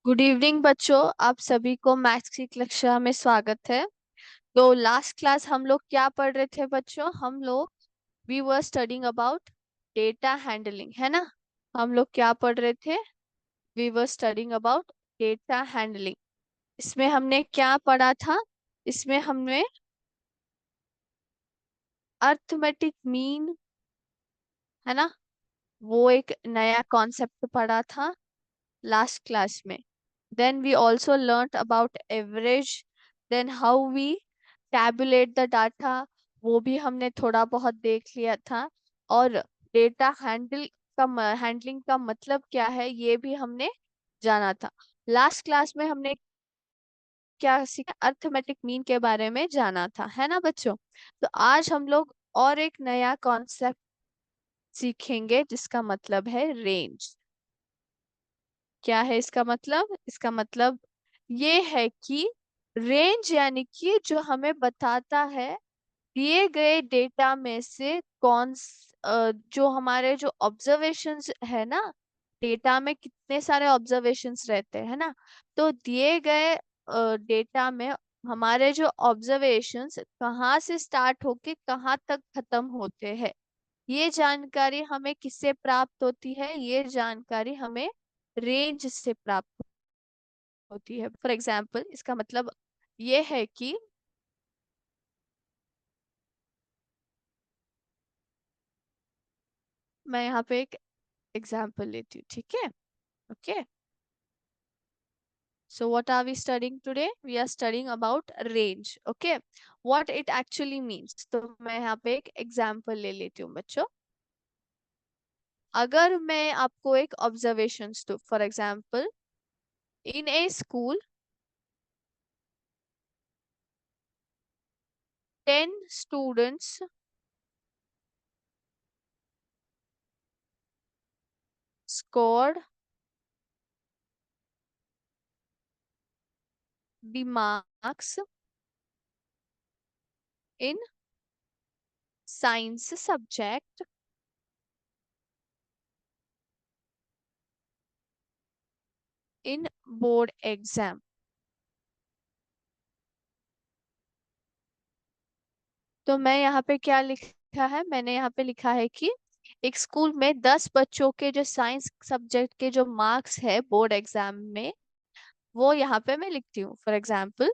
Good evening बच्चों। आप सभी को मैथ्स की कक्षा में स्वागत है। तो लास्ट क्लास हम लोग क्या पढ़ रहे थे बच्चों? हम लोग we were studying about data handling, है ना। हम लोग क्या पढ़ रहे थे? We were studying about data handling. इसमें हमने क्या पढ़ा था? इसमें हमने अर्थमेटिक मीन, है ना, वो एक नया कॉन्सेप्ट पढ़ा था लास्ट क्लास में। Then we also learnt about average, then how we tabulate the data, वो भी हमने थोड़ा बहुत देख लिया था। और डेटा हैंडलिंग का मतलब क्या है ये भी हमने जाना था। लास्ट क्लास में हमने क्या सीखा? अर्थमेटिक मीन के बारे में जाना था, है ना बच्चों। तो आज हम लोग और एक नया कॉन्सेप्ट सीखेंगे जिसका मतलब है रेंज। क्या है इसका मतलब? इसका मतलब ये है कि रेंज यानी कि जो हमें बताता है दिए गए डेटा में से जो हमारे जो ऑब्जर्वेशंस है ना, डेटा में कितने सारे ऑब्जर्वेशंस रहते हैं ना। तो दिए गए डेटा में हमारे जो ऑब्जर्वेशंस कहाँ से स्टार्ट होके कहाँ तक खत्म होते हैं, ये जानकारी हमें किससे प्राप्त होती है? ये जानकारी हमें रेंज से प्राप्त होती है। फॉर एग्जाम्पल इसका मतलब ये है कि मैं यहाँ पे एक एग्जाम्पल लेती हूँ, ठीक है। Okay, so what are we studying today? We are studying about range. Okay, what it actually means. तो मैं यहाँ पे एक एग्जाम्पल ले लेती हूँ बच्चों। अगर मैं आपको एक ऑब्जर्वेशन दूँ, for example in A school 10 students scored the marks in science subject in board exam। तो मैं यहाँ पे क्या लिखा है? मैंने यहाँ पे लिखा है कि एक स्कूल में 10 बच्चों के जो साइंस सब्जेक्ट के जो मार्क्स है बोर्ड एग्जाम में, वो यहाँ पे मैं लिखती हूँ। फॉर एग्जाम्पल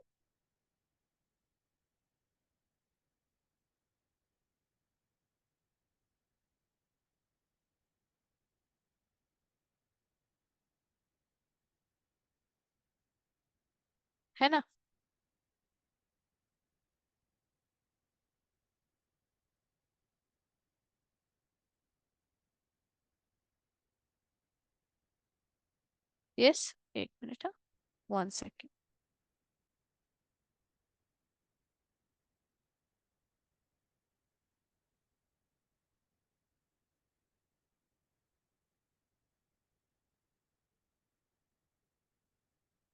है ना। यस, एक मिनट, 1 सेकेंड।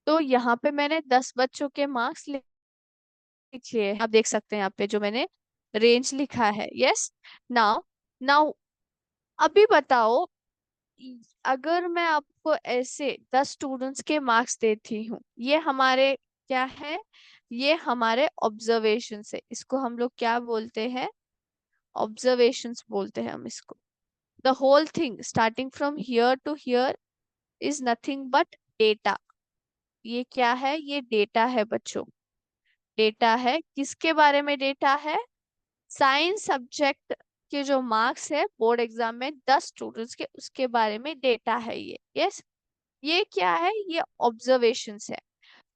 तो यहाँ पे मैंने 10 बच्चों के मार्क्स लिखे हैं। आप देख सकते हैं यहाँ पे जो मैंने रेंज लिखा है। यस, नाउ नाउ अभी बताओ, अगर मैं आपको ऐसे 10 स्टूडेंट्स के मार्क्स देती हूँ, ये हमारे क्या है? ये हमारे ऑब्जर्वेशन है। इसको हम लोग क्या बोलते हैं? ऑब्जर्वेशंस बोलते हैं हम इसको। The whole thing starting from here to here is nothing but data. ये क्या है? ये डेटा है बच्चों। डेटा है, किसके बारे में डेटा है? साइंस सब्जेक्ट के जो मार्क्स है बोर्ड एग्जाम में 10 स्टूडेंट्स के, उसके बारे में डेटा है ये। यस, ये क्या है? ये ऑब्जर्वेशंस है।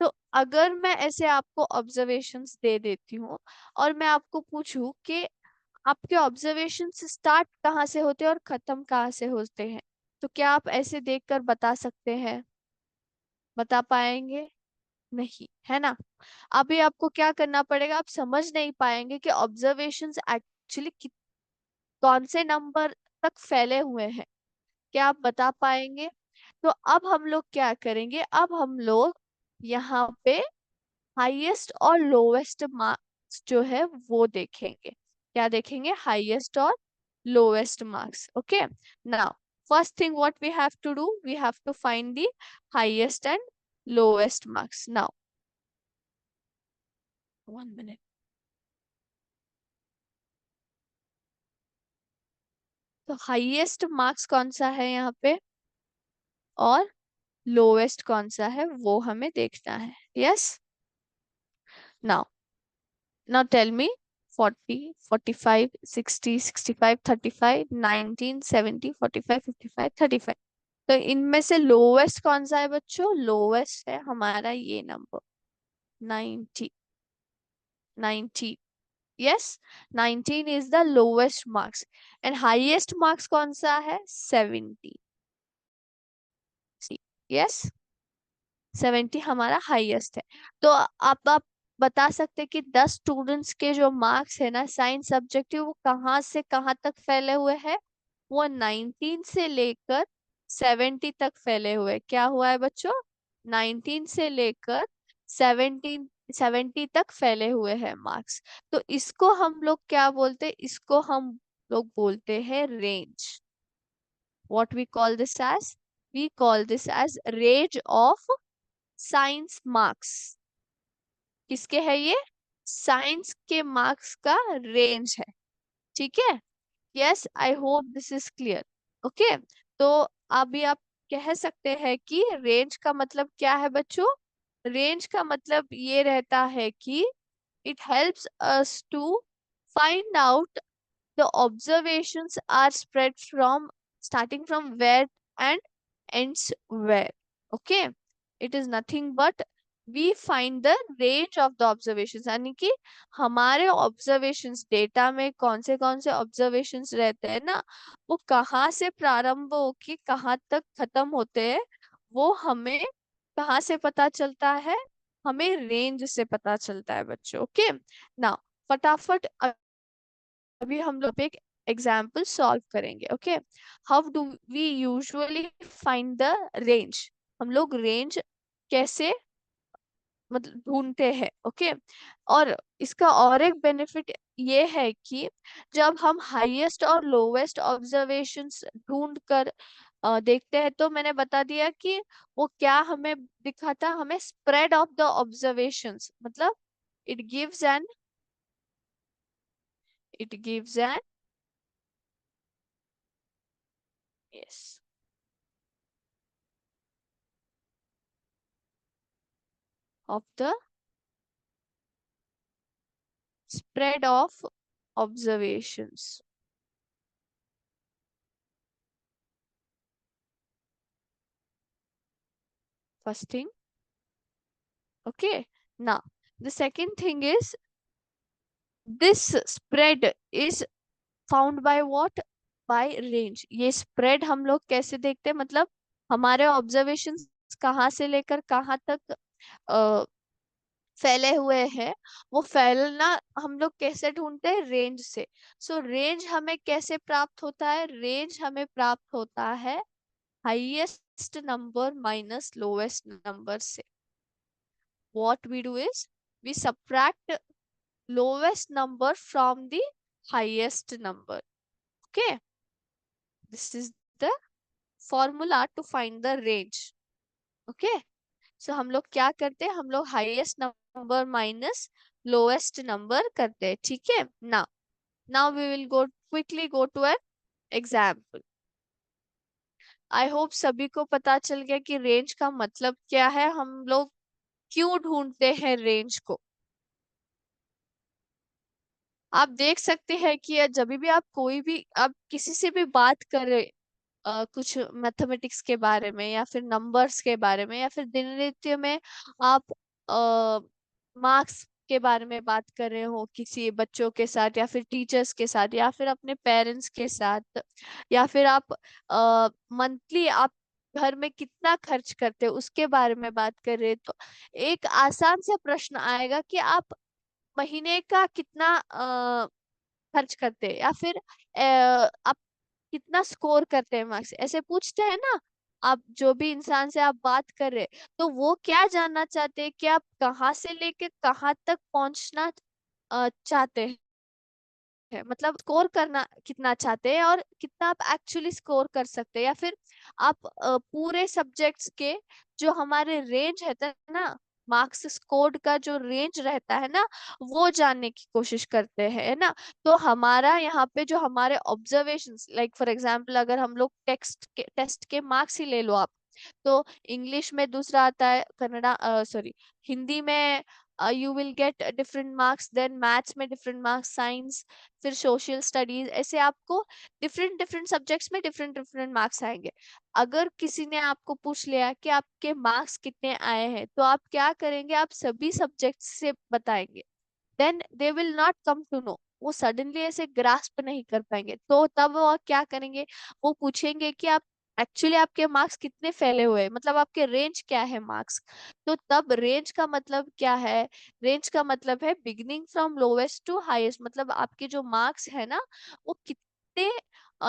तो अगर मैं ऐसे आपको ऑब्जर्वेशंस दे देती हूँ और मैं आपको पूछूं कि आपके ऑब्जर्वेशंस स्टार्ट कहाँ से होते हैं और खत्म कहाँ से होते हैं, तो क्या आप ऐसे देखकर बता सकते हैं? बता पाएंगे? नहीं, है ना। अभी आपको क्या करना पड़ेगा? आप समझ नहीं पाएंगे कि ऑब्जर्वेशंस एक्चुअली कौन से नंबर तक फैले हुए हैं। क्या आप बता पाएंगे? तो अब हम लोग क्या करेंगे? अब हम लोग यहाँ पे हाईएस्ट और लोवेस्ट मार्क्स जो है वो देखेंगे। क्या देखेंगे? हाईएस्ट और lowest marks. Okay, now first thing what we have to do, we have to find the highest and lowest marks. Now 1 minute. तो हाईएस्ट मार्क्स कौन सा है यहाँ पे और लोएस्ट कौन सा है वो हमें देखना है। Yes. Now now tell me 40, 45, 60, 65, 35, 19, 70, 45, 55, 35। तो इनमें से लोवेस्ट कौन सा है बच्चों? लोवेस्ट है हमारा ये number 90। 90। Yes. 19 is the lowest marks and highest marks कौन सा है? 70। यस। 70 हमारा हाईएस्ट है। तो आप बता सकते हैं कि 10 स्टूडेंट्स के जो मार्क्स है ना साइंस सब्जेक्ट वो कहाँ से कहाँ तक फैले हुए हैं? वो 19 से लेकर 70 तक फैले हुए हैं। क्या हुआ है बच्चों? 19 से लेकर 17 70 तक फैले हुए हैं मार्क्स। तो इसको हम लोग क्या बोलते हैं? इसको हम लोग बोलते हैं range. What we call this as? We call this as range of science marks. किसके है ये? साइंस के मार्क्स का रेंज है। ठीक है। Yes, I hope this is clear. Okay. तो अभी आप कह सकते हैं कि रेंज का मतलब क्या है बच्चों? रेंज का मतलब ये रहता है कि it helps us to find out the observations are spread from starting from where and ends where. Okay. It is nothing but we find the range of the observations, यानी कि हमारे observations डेटा में कौन से observations रहते हैं ना वो कहाँ से प्रारंभ होके कहाँ तक खत्म होते हैं वो हमें कहाँ से पता चलता है? हमें रेंज से पता चलता है बच्चों। ओके। ना फटाफट अभी हम लोग एक एग्जाम्पल सॉल्व करेंगे। Okay. How do we usually find the range? हम लोग रेंज कैसे मतलब ढूंढते हैं? ओके। और इसका और एक बेनिफिट ये है कि जब हम हाईएस्ट और लोवेस्ट ऑब्जर्वेशंस ढूंढ कर देखते हैं तो मैंने बता दिया कि वो क्या हमें दिखाता? हमें स्प्रेड ऑफ द ऑब्जर्वेशंस मतलब it gives an it gives an yes of the spread of observations. First thing. Okay. Now, the second thing is this spread is found by what? By range. ये spread हम लोग कैसे देखते हैं? मतलब हमारे observations कहाँ से लेकर कहाँ तक फैले हुए हैं वो फैलना हम लोग कैसे ढूंढते हैं? रेंज से। सो रेंज हमें कैसे प्राप्त होता है? रेंज हमें प्राप्त होता है highest number minus lowest number से। what we do is we subtract lowest number from the highest number. Okay. This is the formula to find the range. Okay. So हम लोग क्या करते हैं? हम लोग highest number minus lowest number करते हैं। ठीक है। Now we will go quickly go to an example. I hope सभी को पता चल गया कि रेंज का मतलब क्या है, हम लोग क्यों ढूंढते हैं रेंज को। आप देख सकते हैं कि जब भी आप कोई भी आप किसी से भी बात करें कुछ मैथमेटिक्स के बारे में या फिर नंबर्स के बारे में या फिर दिननित्य में आप मार्क्स के बारे में बात कर रहे हो किसी बच्चों के साथ या फिर टीचर्स के साथ या फिर अपने पेरेंट्स के साथ या फिर आप मंथली आप घर में कितना खर्च करते हो उसके बारे में बात कर रहे हैं तो एक आसान सा प्रश्न आएगा कि आप महीने का कितना खर्च करते हैं या फिर आप कितना स्कोर करते हैं मार्क्स ऐसे पूछते हैं ना। आप जो भी इंसान से आप बात कर रहे हैं तो वो क्या जानना चाहते हैं कि आप कहाँ से लेके कहाँ तक पहुंचना चाहते हैं। है, मतलब स्कोर करना कितना चाहते हैं और कितना आप एक्चुअली स्कोर कर सकते हैं, या फिर आप पूरे सब्जेक्ट्स के जो हमारे रेंज रहता है ना, मार्क्स स्कोर्ड का जो रेंज रहता है ना, वो जानने की कोशिश करते हैं, है ना। तो हमारा यहाँ पे जो हमारे ऑब्जर्वेशंस, लाइक फॉर एग्जांपल अगर हम लोग टेस्ट के मार्क्स ही ले लो आप, तो इंग्लिश में दूसरा आता है, कन्नड़ा सॉरी हिंदी में you will get different marks, then maths में डिफरेंट मार्क्स, साइंस, फिर सोशल स्टडीज, ऐसे आपको डिफरेंट डिफरेंट सब्जेक्ट्स में डिफरेंट डिफरेंट मार्क्स आएंगे। अगर किसी ने आपको पूछ लिया कि आपके मार्क्स कितने आए हैं, तो आप क्या करेंगे, आप सभी सब्जेक्ट्स से बताएंगे, then they will not come to know, वो सडनली ऐसे ग्रास्प नहीं कर पाएंगे। तो तब वो क्या करेंगे, वो पूछेंगे कि आप एक्चुअली आपके मार्क्स कितने फैले हुए हैं, मतलब आपके रेंज क्या है मार्क्स। तो तब रेंज का मतलब क्या है, रेंज का मतलब है beginning from lowest to highest, मतलब आपके जो मार्क्स है ना, वो कितने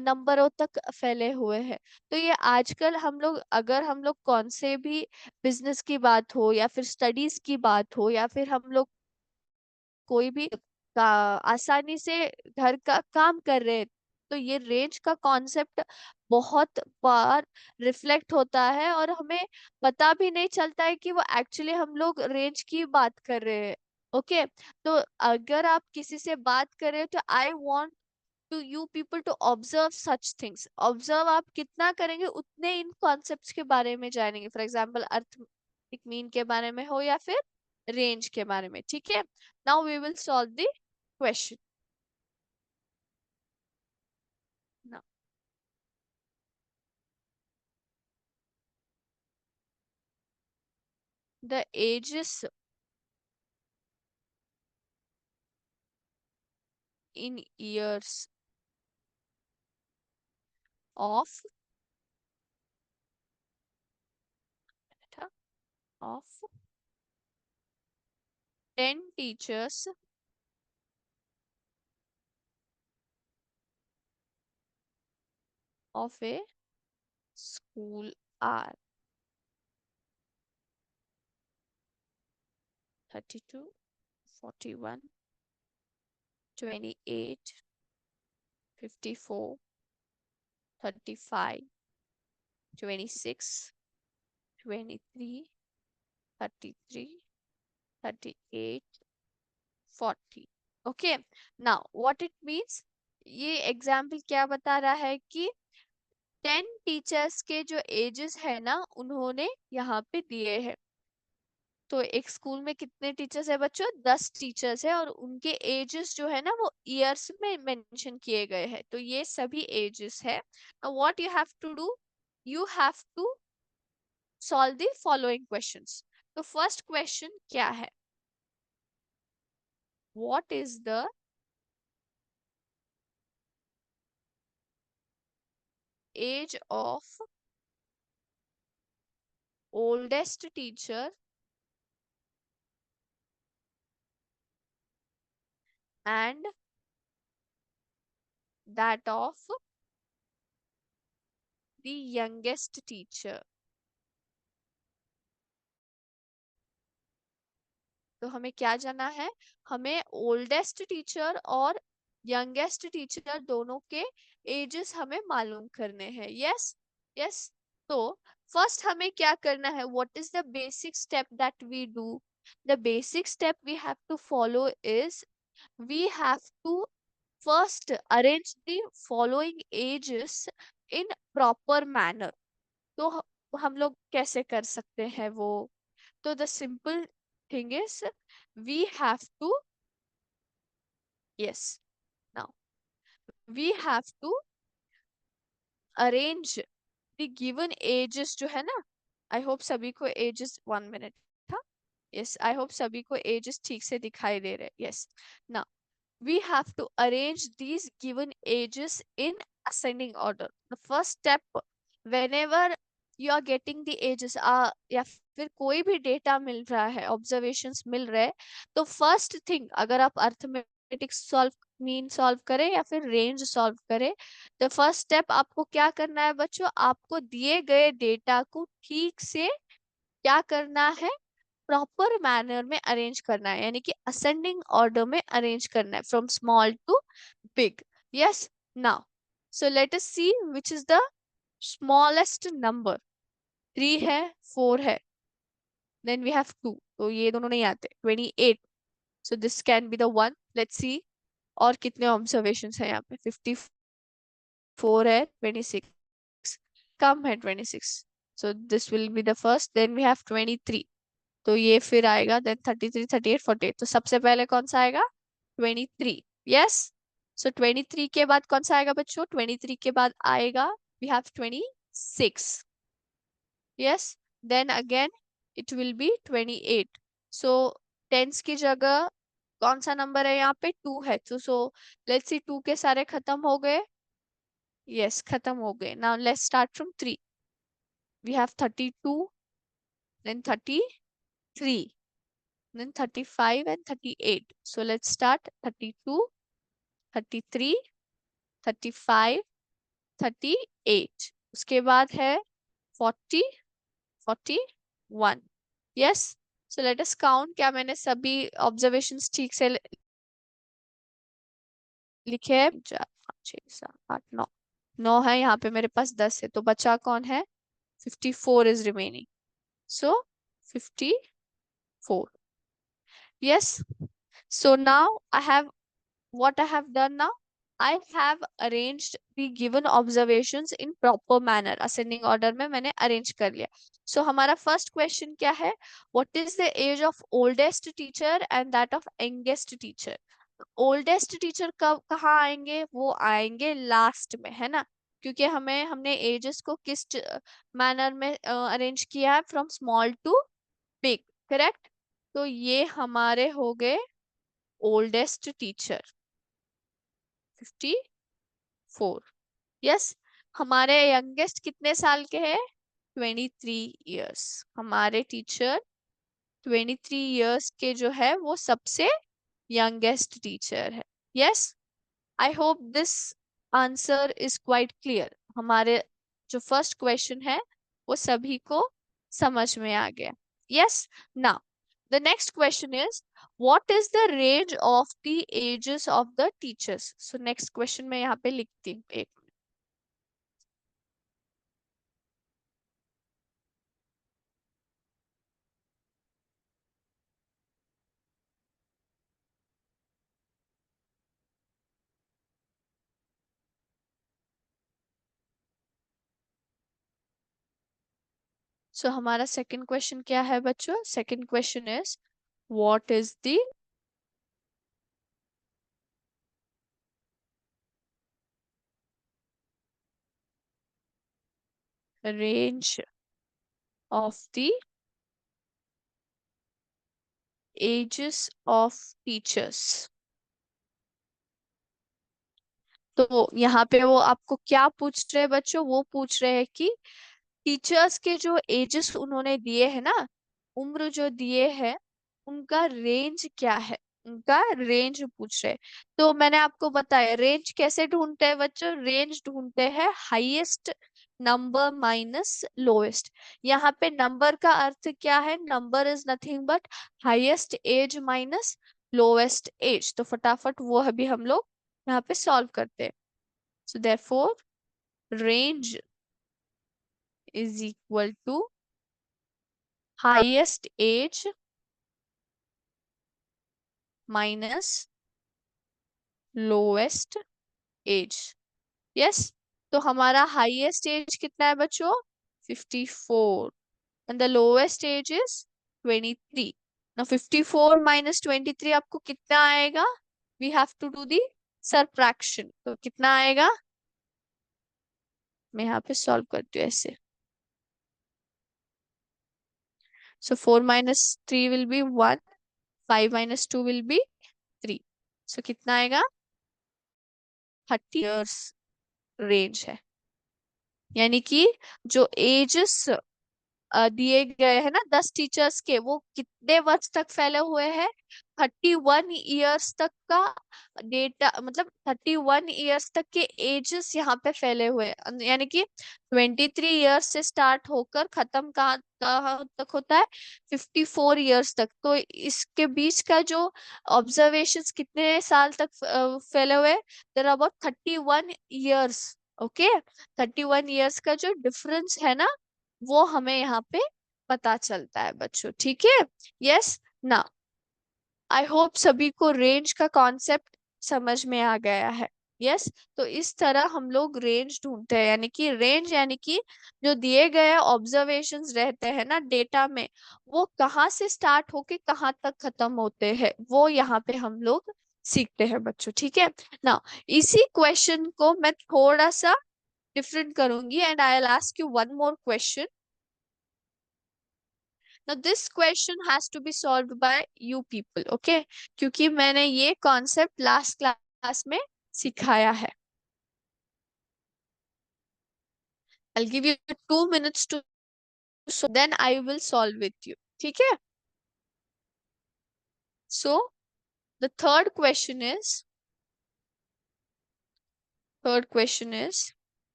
नंबरों तक फैले हुए हैं। तो ये आजकल हम लोग, अगर हम लोग कौन से भी बिजनेस की बात हो, या फिर स्टडीज की बात हो, या फिर हम लोग कोई भी का आसानी से घर का काम कर रहे हैं, तो ये रेंज का कॉन्सेप्ट बहुत बार रिफ्लेक्ट होता है, और हमें पता भी नहीं चलता है कि वो एक्चुअली हम लोग रेंज की बात कर रहे हैं। ओके, तो अगर आप किसी से बात कर रहे हो, तो I want to you people to observe such things. Observe आप कितना करेंगे, उतने इन कॉन्सेप्ट्स के बारे में जानेंगे, फॉर एग्जाम्पल अर्थमेटिक मीन के बारे में हो, या फिर रेंज के बारे में, ठीक है। Now we will solve the question. Now the ages in years of of 10 teachers of a school are 32, 41, 28, 54, 35, 26, 23, 33, 38, 40। Okay, now what it means, ये एग्जाम्पल क्या बता रहा है कि 10 टीचर्स के जो एजेस है ना, उन्होंने यहाँ पे दिए हैं। तो एक स्कूल में कितने टीचर्स है बच्चों, 10 टीचर्स है, और उनके एजेस जो है ना, वो ईयर्स में मेंशन किए गए हैं, तो ये सभी एजेस है। What you have to do, you have to solve the following questions. तो फर्स्ट क्वेश्चन क्या है, what is the age of oldest teacher and that of the youngest teacher. तो हमें क्या जानना है, हमें ओल्डेस्ट टीचर और यंगेस्ट टीचर दोनों के एजेस हमें मालूम करने हैं। Yes, yes. तो फर्स्ट हमें क्या करना है, what is the basic step that we do, the basic step we have to follow is, we have to first arrange the following ages in proper manner. तो हम लोग कैसे कर सकते हैं वो, तो the simple thing is we have to, yes, now we have to arrange the given ages जो है ना, आई होप सभी को एजेस, 1 मिनट था, यस, आई होप सभी को एजेस ठीक से दिखाई दे रहे, yes. Now we have to arrange these given ages in ascending order. The first step, whenever you are getting the ages, या फिर कोई भी डेटा मिल रहा है, ऑब्जर्वेशंस मिल रहे हैं, तो फर्स्ट थिंग, अगर आप अर्थमेटिक सॉल्व, मीन सॉल्व करें या फिर रेंज सॉल्व करें, तो फर्स्ट स्टेप आपको क्या करना है बच्चों, आपको दिए गए डेटा को ठीक से क्या करना है, प्रॉपर मैनर में अरेंज करना है, यानी कि असेंडिंग ऑर्डर में अरेंज करना है, from small to big. Yes. Now, so let us see which is the smallest number. 3 है, 4 है, then we have 2, तो ये दोनों नहीं आते. 28, so this can be the one. Let's see. और कितने ऑब्जर्वेशन है यहाँ पे? 54 है, 26 कम है, 26, so this will be the first. Then we have 23, तो ये फिर आएगा. Then 33, 38, 48, तो सबसे पहले कौन सा आएगा? 23. Yes. So 23 के बाद कौन सा आएगा बच्चों? 23 के बाद आएगा, we have 26. Yes. Then again it will be 28. So tense की जगह कौन सा नंबर है यहाँ पे? 2 है. So let's see, 2 के सारे खत्म हो गए. Yes, खत्म हो गए. Now let's start from 3. We have 32, then 33, then 35 and 38. So let's start 32, 33, 35, 38. उसके बाद है 40, 41. Yes. So let us count. क्या मैंने सभी observations ठीक से लिखे हैं? 4, 5, 6, 7, 8, 9. 9 है यहाँ पे, मेरे पास 10 है, तो बचा कौन है? 54 is remaining. So 54. Yes. So now I have, what I have done now, I have arranged the given observations in proper manner. Ascending order में मैंने arrange कर लिया. So हमारा first question क्या है? What is the age of oldest teacher and that of youngest teacher? Oldest teacher कब कहाँ आएंगे? वो आएंगे लास्ट में, है ना, क्योंकि हमने एजेस को किस मैनर में अरेंज किया है? From small to big, correct? तो ये हमारे हो गए ओल्डेस्ट टीचर 54. यस. हमारे यंगेस्ट कितने साल के हैं? 23 years. हमारे टीचर 23 years के जो है वो सबसे यंगेस्ट टीचर है. Yes. I hope this answer is quite clear. हमारे जो फर्स्ट क्वेश्चन है वो सभी को समझ में आ गया. Yes. Now the next question is what is the range of the ages of the teachers? So next question मैं यहाँ पे लिखती हूँ एक. So हमारा सेकंड क्वेश्चन क्या है बच्चों? Second question is what is the range of the ages of teachers? तो यहाँ पे वो आपको क्या पूछ रहे हैं बच्चों? वो पूछ रहे हैं कि टीचर्स के जो एजेस उन्होंने दिए हैं ना, उम्र जो दिए हैं, उनका रेंज क्या है? उनका रेंज पूछ रहे हैं. तो मैंने आपको बताया रेंज कैसे ढूंढते हैं बच्चों? रेंज ढूंढते हैं हाईएस्ट नंबर माइनस लोएस्ट. यहाँ पे नंबर का अर्थ क्या है? Number is nothing but highest age minus lowest age. तो फटाफट वो अभी हम लोग यहाँ पे सॉल्व करते हैं. So therefore, range is equal to highest age minus lowest age. Yes. तो हमारा highest age कितना है बच्चों? 54. And the lowest age is 23. Now 54 minus 23 आपको कितना आएगा? We have to do the subtraction. तो कितना आएगा? मैं यहाँ पे सॉल्व करती हूँ ऐसे. So 4 minus 3 will be 1. 5 minus 2 will be 3. So कितना आएगा? 30 years रेंज है. यानी कि जो एजेस दिए गए हैं ना 10 टीचर्स के, वो कितने वर्ष तक फैले हुए हैं? 31 ईयर्स तक का डेटा, मतलब 31 ईयर्स तक के एजेस यहाँ पे फैले हुए हैं। यानी कि 23 ईयर्स से स्टार्ट होकर खत्म कहाँ कहाँ तक होता है, 54 ईयर्स तक। तो इसके बीच का जो ऑब्जर्वेशंस कितने साल तक फैले हुए, देर अबाउट 31 ईयर्स। ओके, 31 ईयर्स का जो डिफरेंस है ना, वो हमें यहाँ पे पता चलता है बच्चों। ठीक है, यस ना। आई होप सभी को रेंज का कॉन्सेप्ट समझ में आ गया है। यस, तो इस तरह हम लोग रेंज ढूंढते हैं, यानी कि रेंज यानी कि जो दिए गए ऑब्जर्वेशंस रहते हैं ना डेटा में, वो कहाँ से स्टार्ट होके कहाँ तक खत्म होते हैं, वो यहाँ पे हम लोग सीखते हैं बच्चों। ठीक है ना। इसी क्वेश्चन को मैं थोड़ा सा डिफरेंट करूंगी and I will ask you one more question. Now this question has to be solved by you people, okay? क्योंकि मैंने ये कॉन्सेप्ट लास्ट क्लास में सिखाया है। I'll give you 2 minutes to so then I will solve with you. ठीक है? So the third question is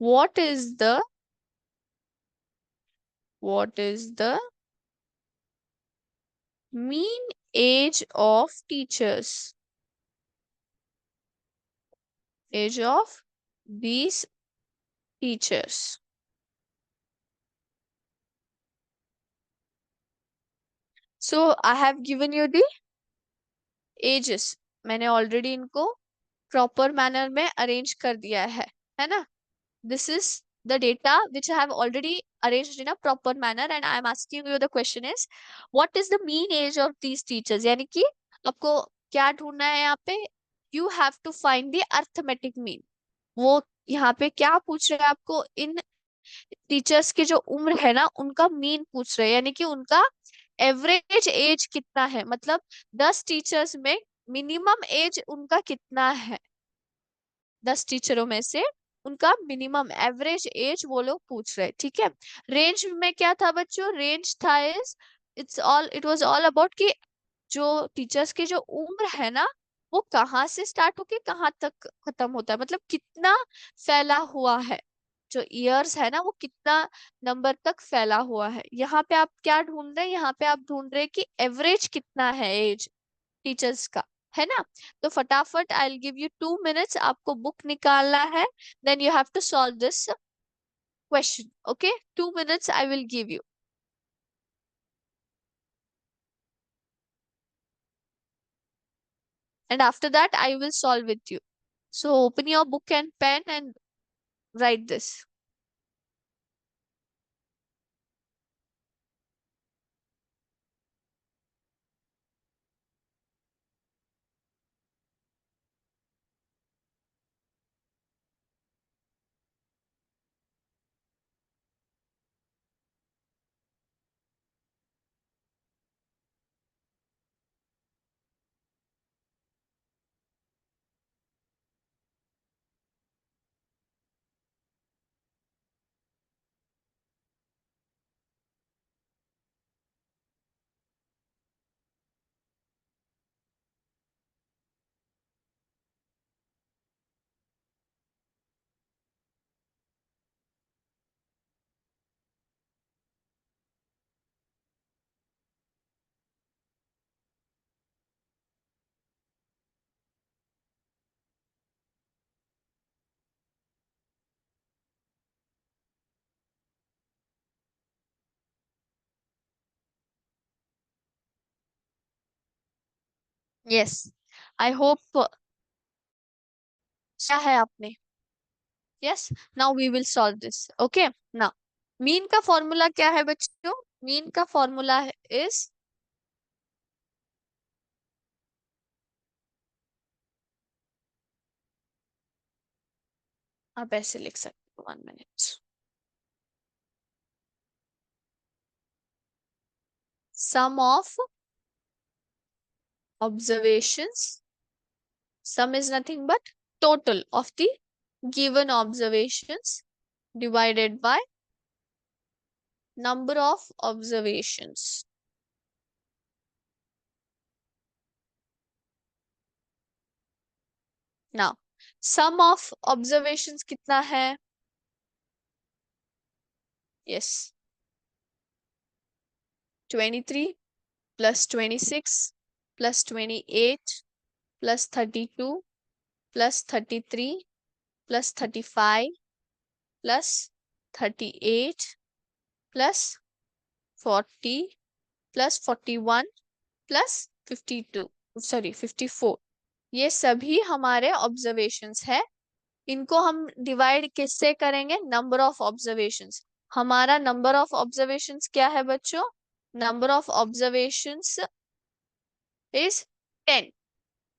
what is the what is the mean age of teachers? Age of these teachers. So I have given you the ages. मैंने already इनको proper manner में arrange कर दिया है ना। This is the data which I have already arranged in a proper manner and I am asking you the question is what is the mean age of these teachers. यानी कि आपको क्या ढूंढना है यहाँ पे, you have to find the arithmetic mean. वो यहाँ पे क्या पूछ रहे हैं आपको, इन टीचर्स की जो उम्र है ना उनका मीन पूछ रहे हैं, यानी कि उनका एवरेज एज कितना है, मतलब 10 टीचर्स में मिनिमम एज उनका कितना है। 10 टीचरों में से उनका मिनिमम एवरेज एज वो लोग पूछ रहे हैं। ठीक है, रेंज में क्या था बच्चों, रेंज था is it was all about कि जो टीचर्स की जो उम्र है ना, वो कहाँ से स्टार्ट होके कहाँ तक खत्म होता है, मतलब कितना फैला हुआ है। जो ईयर्स है ना वो कितना नंबर तक फैला हुआ है। यहाँ पे आप क्या ढूंढ रहे हैं, यहाँ पे आप ढूंढ रहे हैं कि एवरेज कितना है एज टीचर्स का, है ना। तो फटाफट I will give you 2 minutes, आपको बुक निकालना है, then you have to solve this question. Okay, 2 minutes I will give you and after that I will solve with you. So open your book and pen and write this. Yes, I hope क्या है आपने। Yes, now we will solve this. Okay, now mean का formula क्या है बच्चों, mean का formula is, आप ऐसे लिख सकते हो, 1 minute. Sum of observations, sum is nothing but total of the given observations divided by number of observations. Now sum of observations कितना है? Yes, 23 plus 26 plus 28 plus 32 plus 33 plus 35 plus 38 plus 40 plus 41 plus 52, sorry 54। ये सभी हमारे observations है। इनको हम divide किससे करेंगे? Number of observations. हमारा नंबर ऑफ ऑब्जर्वेशंस क्या है बच्चों? Number of observations is 10।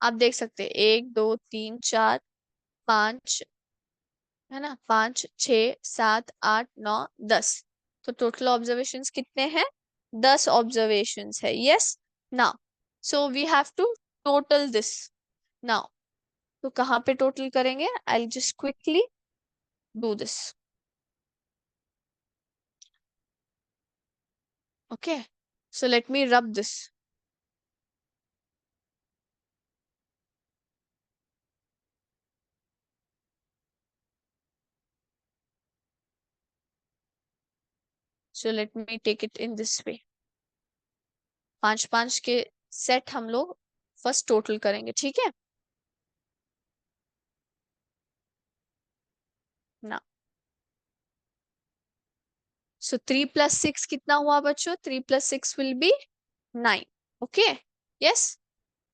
आप देख सकते हैं 1 2 3 4 5, है ना, 5 6 7 8 9 10। तो टोटल ऑब्जर्वेशंस कितने हैं? 10 ऑब्जर्वेशंस है। Yes, now so we have to total this now. तो कहाँ पे टोटल करेंगे? I just quickly do this. Okay, so let me rub this. So let me take it in this way. 5 5 के set हम लोग first total करेंगे, ठीक है ना? सो 3 + 6 कितना हुआ बच्चों? 3 + 6 will be 9। Okay, yes.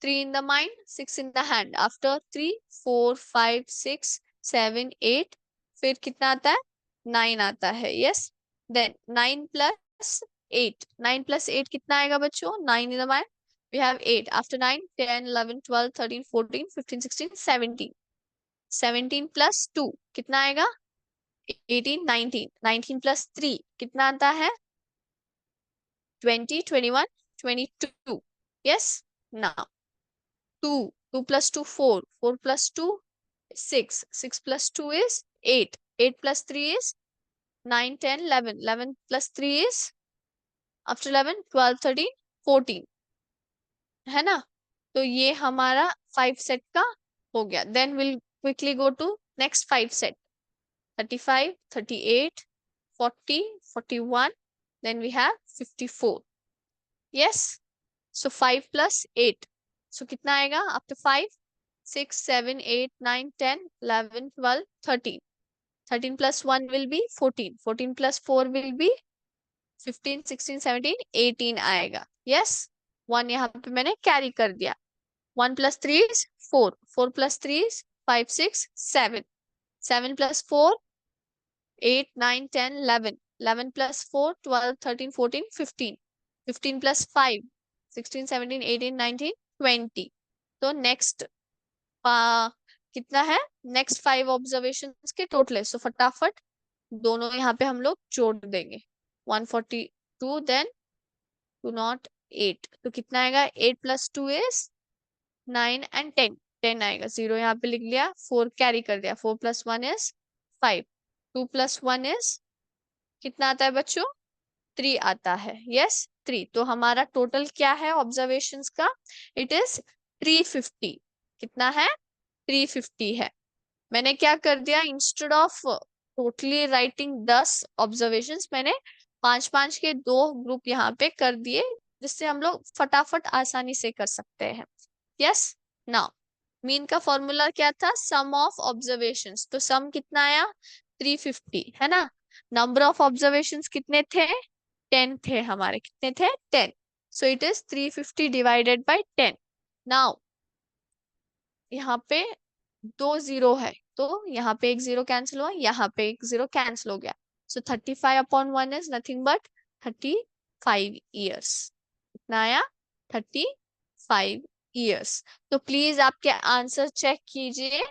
3 in the mind, 6 in the hand. After 3, 4, 5, 6, 7, 8, फिर कितना आता है? 9 आता है। यस, देन 9 + 8, 9 + 8 कितना आएगा बच्चों? 9 in the mind, we have 8. After 9, 10, 11, 12, 13, 14, 15, 16, 17, 17 + 2 कितना आएगा? 18, 19, 19 + 3 कितना आता है? 20, 21, 22। Yes, now 2, 2 + 2, 4, 4 + 2, 6, 6 + 2 is 8, 8 + 3 is 9, 10, 11, 11 + 3 is, after 11, 12, 13, 14, है ना? तो ये हमारा 5 सेट का हो गया। Then will quickly go to next 5 set. 35, 38, 40, 41, then we have 54। yes, so 5 + 8, so कितना आएगा? after 5, 6, 7, 8, 9, 10, 11, 12, 13, 13 + 1 will be 14, 14 + 4 will be 15, 16, 17, 18 आएगा। yes, 1 यहाँ पे मैंने कैरी कर दिया। 1 + 3 is 4, 4 + 3 is 5, 6, 7, 7 + 4, 8, 9, 10, 11, 11 + 4, 12, 13, 14, 15, 15 + 5, 16, 17, 18, 19, 20। तो नेक्स्ट कितना है? नेक्स्ट 5 ऑब्जर्वेशंस के टोटल है। सो फटाफट दोनों यहाँ पे हम लोग जोड़ देंगे। 142, देन 208, तो कितना आएगा? 8 + 2 is 9 and 10, 10 आएगा। 0 यहाँ पे लिख लिया, 4 कैरी कर दिया। 4 + 1 is 5, 2 + 1 is कितना आता है बच्चों? 3 आता है। यस, 3। तो हमारा टोटल क्या है ऑब्जर्वेशंस का? It is 350। कितना है? 350 है। मैंने क्या कर दिया? Instead of totally writing 10 observations, मैंने 5 5 के 2 ग्रुप यहाँ पे कर दिए, जिससे हम लोग फटाफट आसानी से कर सकते हैं। यस, नाउ मीन का फॉर्मूला क्या था? सम ऑफ ऑब्जर्वेशंस। तो सम कितना आया? 350, है ना? नंबर ऑफ ऑब्जर्वेशंस कितने थे? 10 थे हमारे। कितने थे? 10। So it is 350 divided by 10। Now यहाँ पे 2 0 है, तो यहाँ पे एक 0 कैंसिल हुआ, यहाँ पे एक 0 कैंसिल हो गया। सो 35/1 इज नथिंग बट 35 years। कितना आया? 35 years। तो प्लीज आपके आंसर चेक कीजिए,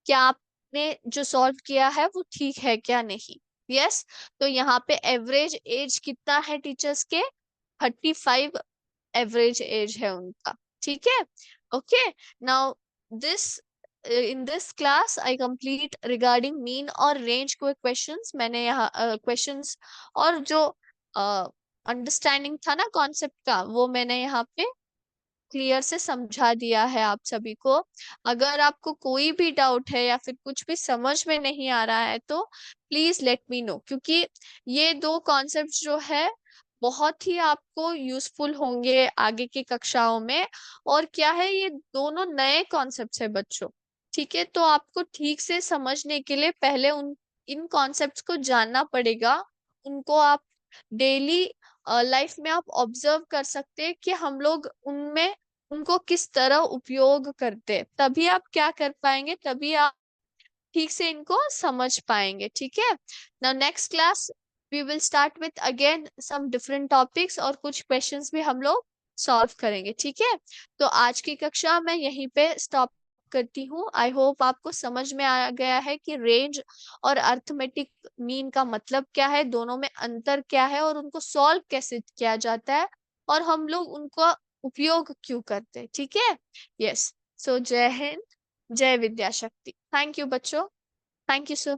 क्या आपने जो सॉल्व किया है वो ठीक है क्या नहीं। यस, तो यहाँ पे एवरेज एज कितना है टीचर्स के? 35 एवरेज एज है उनका। ठीक है, okay. Now this in this class I complete regarding mean और range को questions। मैंने यहाँ questions और जो अंडरस्टैंडिंग था ना कॉन्सेप्ट का, वो मैंने यहाँ पे क्लियर से समझा दिया है आप सभी को। अगर आपको कोई भी डाउट है या फिर कुछ भी समझ में नहीं आ रहा है तो प्लीज लेट मी नो, क्योंकि ये दो कॉन्सेप्ट जो है बहुत ही आपको यूजफुल होंगे आगे की कक्षाओं में। और क्या है, ये दोनों नए कॉन्सेप्ट्स है बच्चों। ठीक है, तो आपको ठीक से समझने के लिए पहले उन इन कॉन्सेप्ट्स को जानना पड़ेगा। उनको आप डेली लाइफ में आप ऑब्जर्व कर सकते हैं कि हम लोग उनमें उनको किस तरह उपयोग करते हैं। तभी आप क्या कर पाएंगे, तभी आप ठीक से इनको समझ पाएंगे। ठीक है, now next class we will start with again some different topics, और कुछ क्वेश्चंस भी हम लोग सॉल्व करेंगे। ठीक है, तो आज की कक्षा मैं यहीं पे स्टॉप करती हूँ। आई होप आपको समझ में आ गया है कि रेंज और अर्थमेटिक मीन का मतलब क्या है, दोनों में अंतर क्या है, और उनको सॉल्व कैसे किया जाता है, और हम लोग उनको उपयोग क्यों करते हैं। ठीक है, यस। सो जय हिंद, जय विद्या शक्ति। थैंक यू बच्चों। Thank you sir.